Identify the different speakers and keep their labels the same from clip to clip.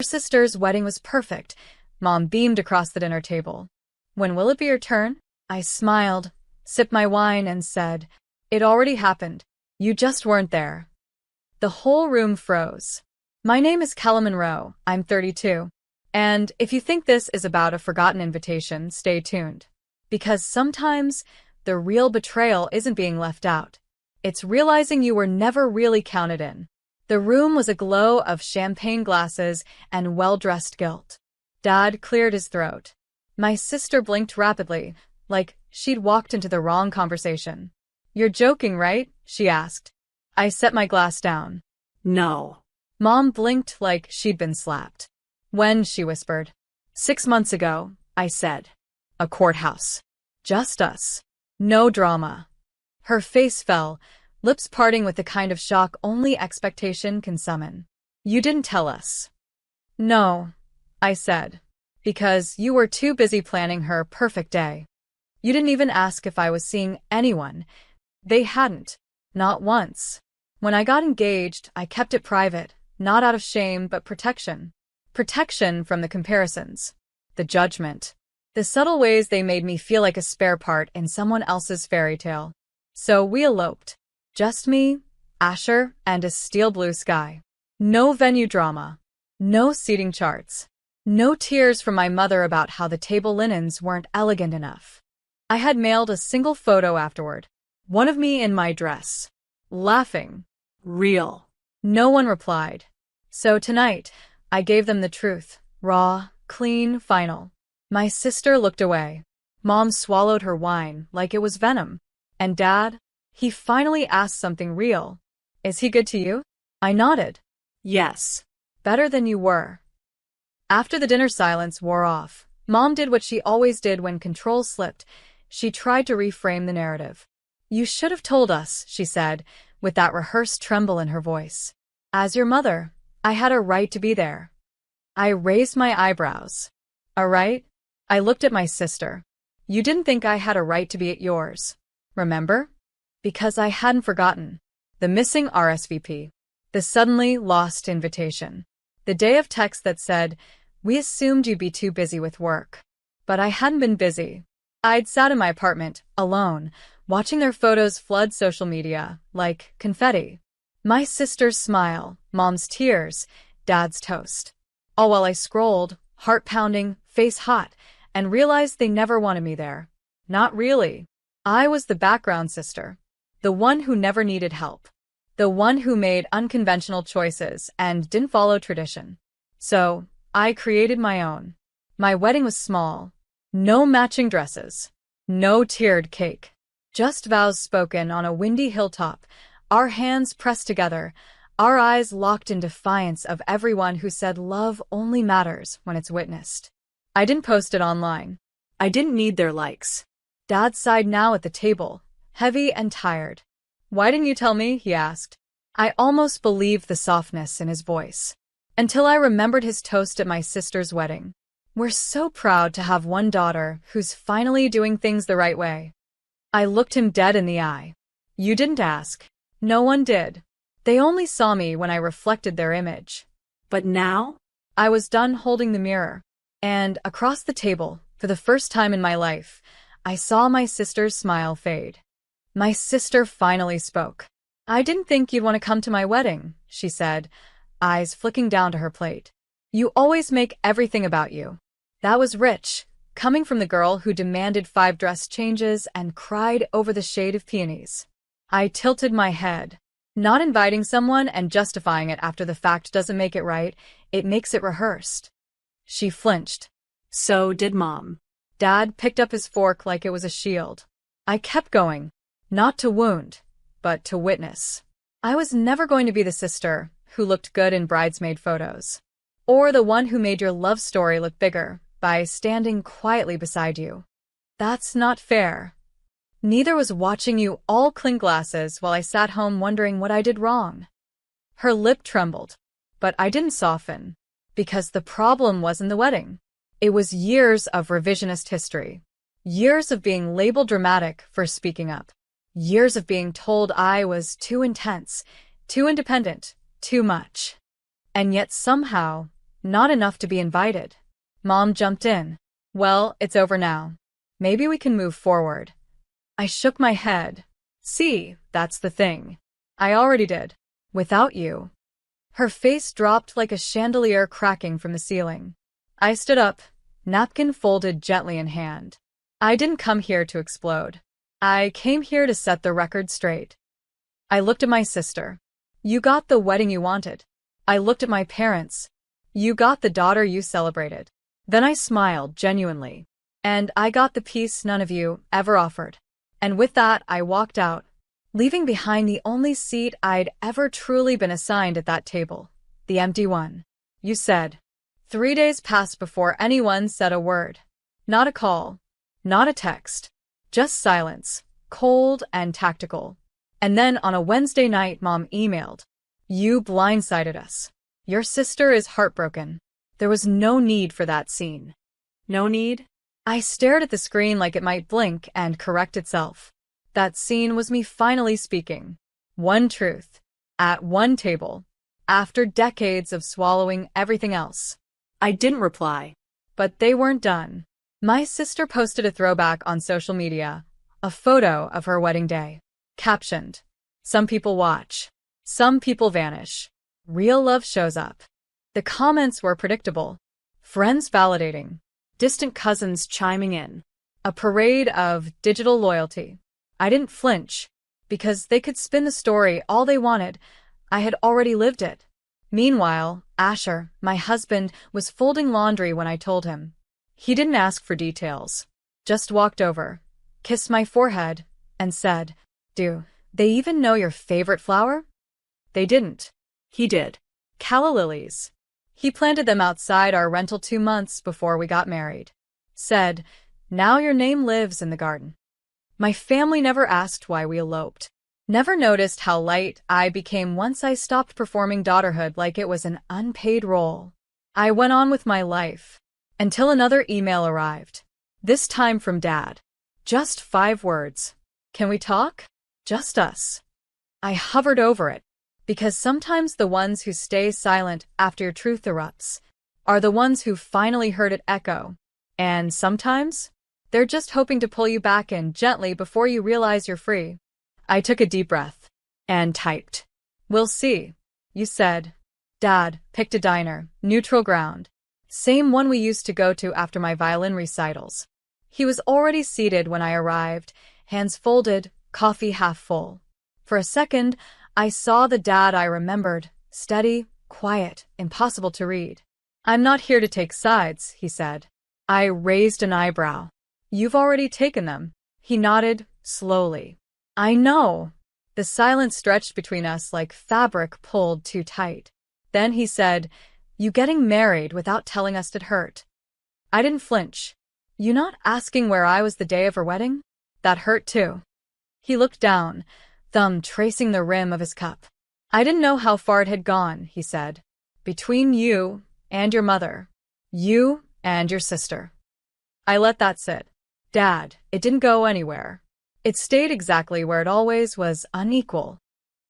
Speaker 1: Her sister's wedding was perfect. Mom beamed across the dinner table. When will it be your turn? I smiled, sipped my wine, and said, it already happened. You just weren't there. The whole room froze. My name is Kella Monroe. I'm 32. And if you think this is about a forgotten invitation, stay tuned. Because sometimes the real betrayal isn't being left out. It's realizing you were never really counted in. The room was aglow of champagne glasses and well-dressed guilt. Dad cleared his throat. My sister blinked rapidly, like she'd walked into the wrong conversation. You're joking, right? She asked. I set my glass down.
Speaker 2: No.
Speaker 1: Mom blinked like she'd been slapped. When? She whispered. 6 months ago, I said. A courthouse. Just us. No drama. Her face fell, lips parting with the kind of shock only expectation can summon. You didn't tell us. No, I said. Because you were too busy planning her perfect day. You didn't even ask if I was seeing anyone. They hadn't. Not once. When I got engaged, I kept it private, not out of shame but protection. Protection from the comparisons. The judgment. The subtle ways they made me feel like a spare part in someone else's fairy tale. So we eloped. Just me, Asher, and a steel blue sky. No venue drama. No seating charts. No tears from my mother about how the table linens weren't elegant enough. I had mailed a single photo afterward. One of me in my dress. Laughing.
Speaker 2: Real.
Speaker 1: No one replied. So tonight, I gave them the truth. Raw, clean, final. My sister looked away. Mom swallowed her wine like it was venom. And Dad? He finally asked something real. Is he good to you? I nodded.
Speaker 2: Yes.
Speaker 1: Better than you were. After the dinner silence wore off, Mom did what she always did when control slipped. She tried to reframe the narrative. You should have told us, she said, with that rehearsed tremble in her voice. As your mother, I had a right to be there. I raised my eyebrows. A right? I looked at my sister. You didn't think I had a right to be at yours. Remember? Because I hadn't forgotten. The missing RSVP. The suddenly lost invitation. The day of text that said, we assumed you'd be too busy with work. But I hadn't been busy. I'd sat in my apartment, alone, watching their photos flood social media, like confetti. My sister's smile, Mom's tears, Dad's toast. All while I scrolled, heart pounding, face hot, and realized they never wanted me there. Not really. I was the background sister. The one who never needed help. The one who made unconventional choices and didn't follow tradition. So, I created my own. My wedding was small. No matching dresses. No tiered cake. Just vows spoken on a windy hilltop, our hands pressed together, our eyes locked in defiance of everyone who said love only matters when it's witnessed. I didn't post it online.
Speaker 2: I didn't need their likes.
Speaker 1: Dad sighed now at the table, heavy and tired. Why didn't you tell me? He asked. I almost believed the softness in his voice. Until I remembered his toast at my sister's wedding. We're so proud to have one daughter who's finally doing things the right way. I looked him dead in the eye. You didn't ask. No one did. They only saw me when I reflected their image.
Speaker 2: But now?
Speaker 1: I was done holding the mirror. And across the table, for the first time in my life, I saw my sister's smile fade. My sister finally spoke. I didn't think you'd want to come to my wedding, she said, eyes flicking down to her plate. You always make everything about you. That was rich, coming from the girl who demanded 5 dress changes and cried over the shade of peonies. I tilted my head. Not inviting someone and justifying it after the fact doesn't make it right, it makes it rehearsed. She flinched.
Speaker 2: So did Mom.
Speaker 1: Dad picked up his fork like it was a shield. I kept going. Not to wound, but to witness. I was never going to be the sister who looked good in bridesmaid photos. Or the one who made your love story look bigger by standing quietly beside you. That's not fair. Neither was watching you all clink glasses while I sat home wondering what I did wrong. Her lip trembled, but I didn't soften, because the problem wasn't the wedding. It was years of revisionist history. Years of being labeled dramatic for speaking up. Years of being told I was too intense, too independent, too much. And yet somehow, Not enough to be invited. Mom jumped in. Well, it's over now. Maybe we can move forward. I shook my head. See, that's the thing. I already did. Without you. Her face dropped like a chandelier cracking from the ceiling. I stood up, napkin folded gently in hand. I didn't come here to explode. I came here to set the record straight. I looked at my sister. You got the wedding you wanted. I looked at my parents. You got the daughter you celebrated. Then I smiled genuinely. And I got the peace none of you ever offered. And with that, I walked out, leaving behind the only seat I'd ever truly been assigned at that table, the empty one. You said. 3 days passed before anyone said a word. Not a call. Not a text. Just silence, cold and tactical. And then on a Wednesday night, Mom emailed. You blindsided us. Your sister is heartbroken. There was no need for that scene.
Speaker 2: No need?
Speaker 1: I stared at the screen like it might blink and correct itself. That scene was me finally speaking. One truth. At one table. After decades of swallowing everything else.
Speaker 2: I didn't reply.
Speaker 1: But they weren't done. My sister posted a throwback on social media, a photo of her wedding day. Captioned, some people watch. Some people vanish. Real love shows up. The comments were predictable. Friends validating. Distant cousins chiming in. A parade of digital loyalty. I didn't flinch, because they could spin the story all they wanted. I had already lived it. Meanwhile, Asher, my husband, was folding laundry when I told him. He didn't ask for details. Just walked over, kissed my forehead, and said, Do they even know your favorite flower? They didn't.
Speaker 2: He did.
Speaker 1: Calla lilies. He planted them outside our rental 2 months before we got married. Said, now your name lives in the garden. My family never asked why we eloped. Never noticed how light I became once I stopped performing daughterhood like it was an unpaid role. I went on with my life. Until another email arrived. This time from Dad. Just 5 words. Can we talk? Just us. I hovered over it. Because sometimes the ones who stay silent after your truth erupts are the ones who finally heard it echo. And sometimes, they're just hoping to pull you back in gently before you realize you're free. I took a deep breath and typed. We'll see. You said. Dad picked a diner, neutral ground. Same one we used to go to after my violin recitals. He was already seated when I arrived, hands folded, coffee half full. For a second, I saw the Dad I remembered, steady, quiet, impossible to read. I'm not here to take sides, he said. I raised an eyebrow. You've already taken them. He nodded, slowly. I know. The silence stretched between us like fabric pulled too tight. Then he said, You getting married without telling us did hurt. I didn't flinch. You not asking where I was the day of her wedding? That hurt too. He looked down, thumb tracing the rim of his cup. I didn't know how far it had gone, he said. Between you and your mother. You and your sister. I let that sit. Dad, it didn't go anywhere. It stayed exactly where it always was, unequal.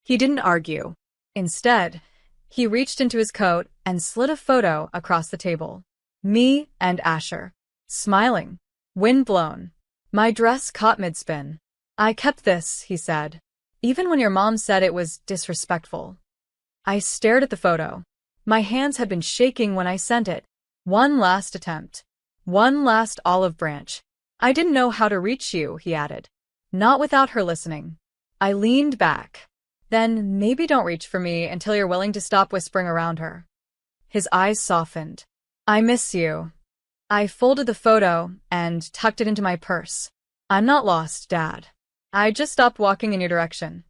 Speaker 1: He didn't argue. Instead, he reached into his coat and slid a photo across the table. Me and Asher. Smiling. Wind blown. My dress caught mid-spin. I kept this, he said. Even when your mom said it was disrespectful. I stared at the photo. My hands had been shaking when I sent it. One last attempt. One last olive branch. I didn't know how to reach you, he added. Not without her listening. I leaned back. Then maybe don't reach for me until you're willing to stop whispering around her. His eyes softened. I miss you. I folded the photo and tucked it into my purse. I'm not lost, Dad. I just stopped walking in your direction.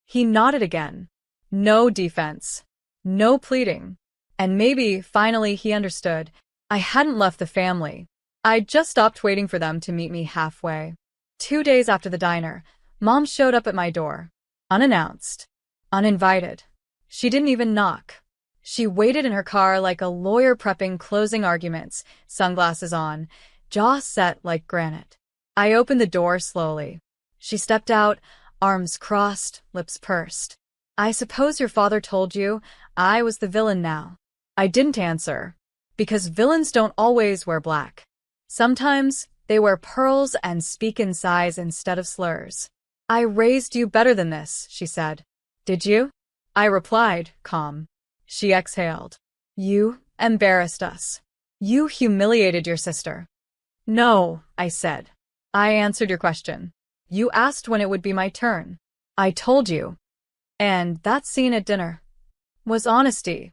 Speaker 1: He nodded again. No defense. No pleading. And maybe, finally, he understood. I hadn't left the family. I'd just stopped waiting for them to meet me halfway. 2 days after the diner, Mom showed up at my door. Unannounced. Uninvited. She didn't even knock. She waited in her car like a lawyer prepping closing arguments, sunglasses on, jaw set like granite. I opened the door slowly. She stepped out, arms crossed, lips pursed. I suppose your father told you I was the villain now. I didn't answer. Because villains don't always wear black. Sometimes, they wear pearls and speak in sighs instead of slurs. I raised you better than this, she said. Did you? I replied, calm. She exhaled. You embarrassed us. You humiliated your sister. No, I said. I answered your question. You asked when it would be my turn. I told you. And that scene at dinner was honesty.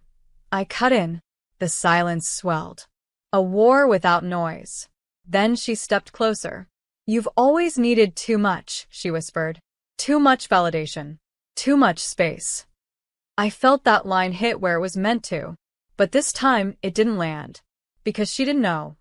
Speaker 1: I cut in. The silence swelled. A war without noise. Then she stepped closer. You've always needed too much, she whispered. Too much validation. Too much space. I felt that line hit where it was meant to. But this time, it didn't land. Because she didn't know.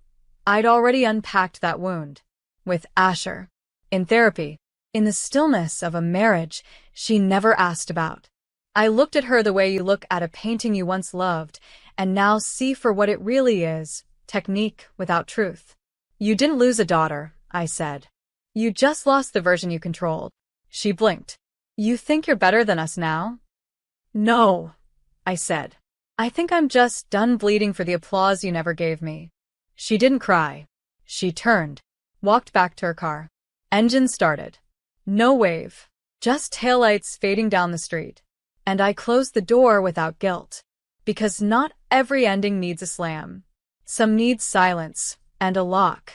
Speaker 1: I'd already unpacked that wound. With Asher. In therapy. In the stillness of a marriage she never asked about. I looked at her the way you look at a painting you once loved, and now see for what it really is, technique without truth. You didn't lose a daughter, I said. You just lost the version you controlled. She blinked. You think you're better than us now? No, I said. I think I'm just done bleeding for the applause you never gave me. She didn't cry. She turned, walked back to her car. Engine started. No wave, just taillights fading down the street. And I closed the door without guilt. Because not every ending needs a slam. Some need silence and a lock.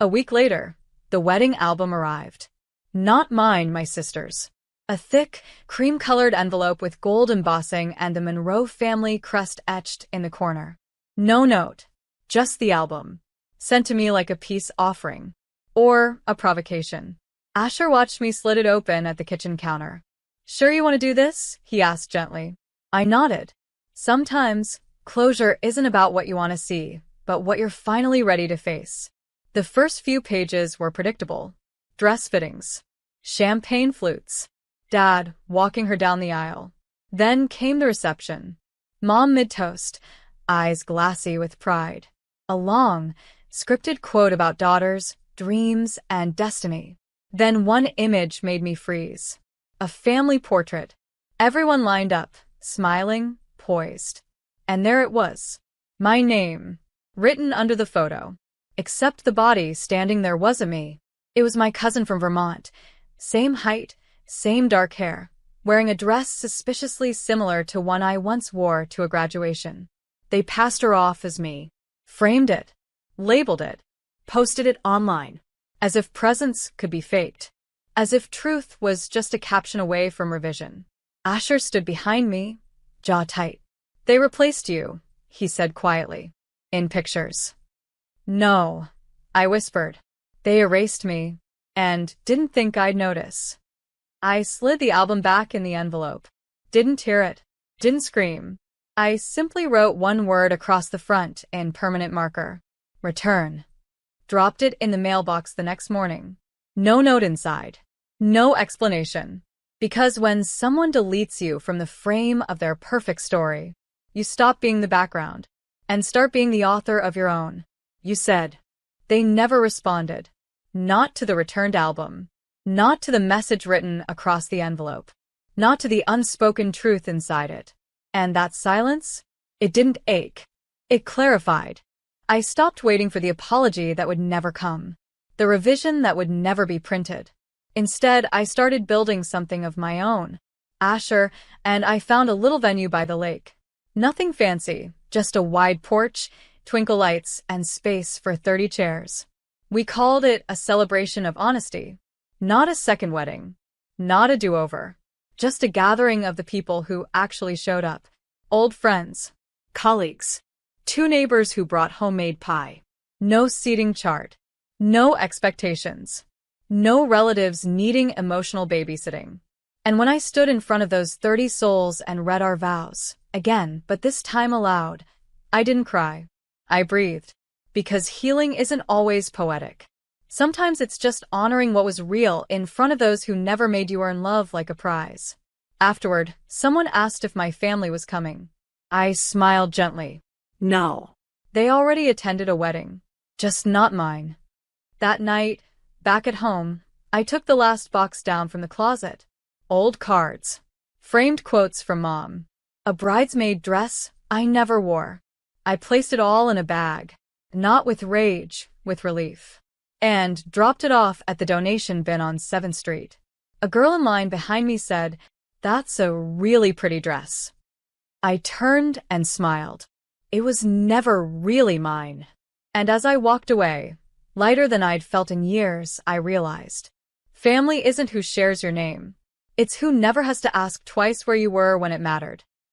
Speaker 1: A week later, the wedding album arrived. Not mine, my sister's. A thick, cream-colored envelope with gold embossing and the Monroe family crest etched in the corner. No note, just the album. Sent to me like a peace offering. Or a provocation. Asher watched me slit it open at the kitchen counter. Sure you want to do this? He asked gently. I nodded. Sometimes, closure isn't about what you want to see, but what you're finally ready to face. The first few pages were predictable. Dress fittings. Champagne flutes. Dad walking her down the aisle. Then came the reception. Mom mid-toast, eyes glassy with pride. A long, scripted quote about daughters, dreams, and destiny. Then one image made me freeze. A family portrait. Everyone lined up, smiling, poised. And there it was. My name, written under the photo. Except the body standing there wasn't me. It was my cousin from Vermont. Same height, same dark hair, wearing a dress suspiciously similar to one I once wore to a graduation. They passed her off as me. Framed it. Labeled it.
Speaker 2: Posted it online.
Speaker 1: As if presence could be faked. As if truth was just a caption away from revision. Asher stood behind me, jaw tight. They replaced you, he said quietly. In pictures. No, I whispered. They erased me, and didn't think I'd notice. I slid the album back in the envelope. Didn't tear it. Didn't scream. I simply wrote one word across the front in permanent marker. Return. Dropped it in the mailbox the next morning. No note inside. No explanation. Because when someone deletes you from the frame of their perfect story, you stop being the background and start being the author of your own. You said. They never responded. Not to the returned album. Not to the message written across the envelope. Not to the unspoken truth inside it. And that silence? It didn't ache. It clarified. I stopped waiting for the apology that would never come. The revision that would never be printed. Instead, I started building something of my own. Asher, and I found a little venue by the lake. Nothing fancy, just a wide porch, twinkle lights, and space for 30 chairs. We called it a celebration of honesty. Not a second wedding. Not a do-over. Just a gathering of the people who actually showed up. Old friends.
Speaker 2: Colleagues.
Speaker 1: 2 neighbors who brought homemade pie. No seating chart. No expectations. No relatives needing emotional babysitting. And when I stood in front of those 30 souls and read our vows, again, but this time aloud, I didn't cry. I breathed. Because healing isn't always poetic. Sometimes it's just honoring what was real in front of those who never made you earn love like a prize. Afterward, someone asked if my family was coming. I smiled gently.
Speaker 2: No.
Speaker 1: They already attended a wedding. Just not mine. That night, back at home, I took the last box down from the closet. Old cards. Framed quotes from Mom. A bridesmaid dress I never wore. I placed it all in a bag, not with rage, with relief, and dropped it off at the donation bin on 7th Street. A girl in line behind me said, "That's a really pretty dress." I turned and smiled. It was never really mine. And as I walked away, lighter than I'd felt in years, I realized, family isn't who shares your name. It's who never has to ask twice where you were when it mattered.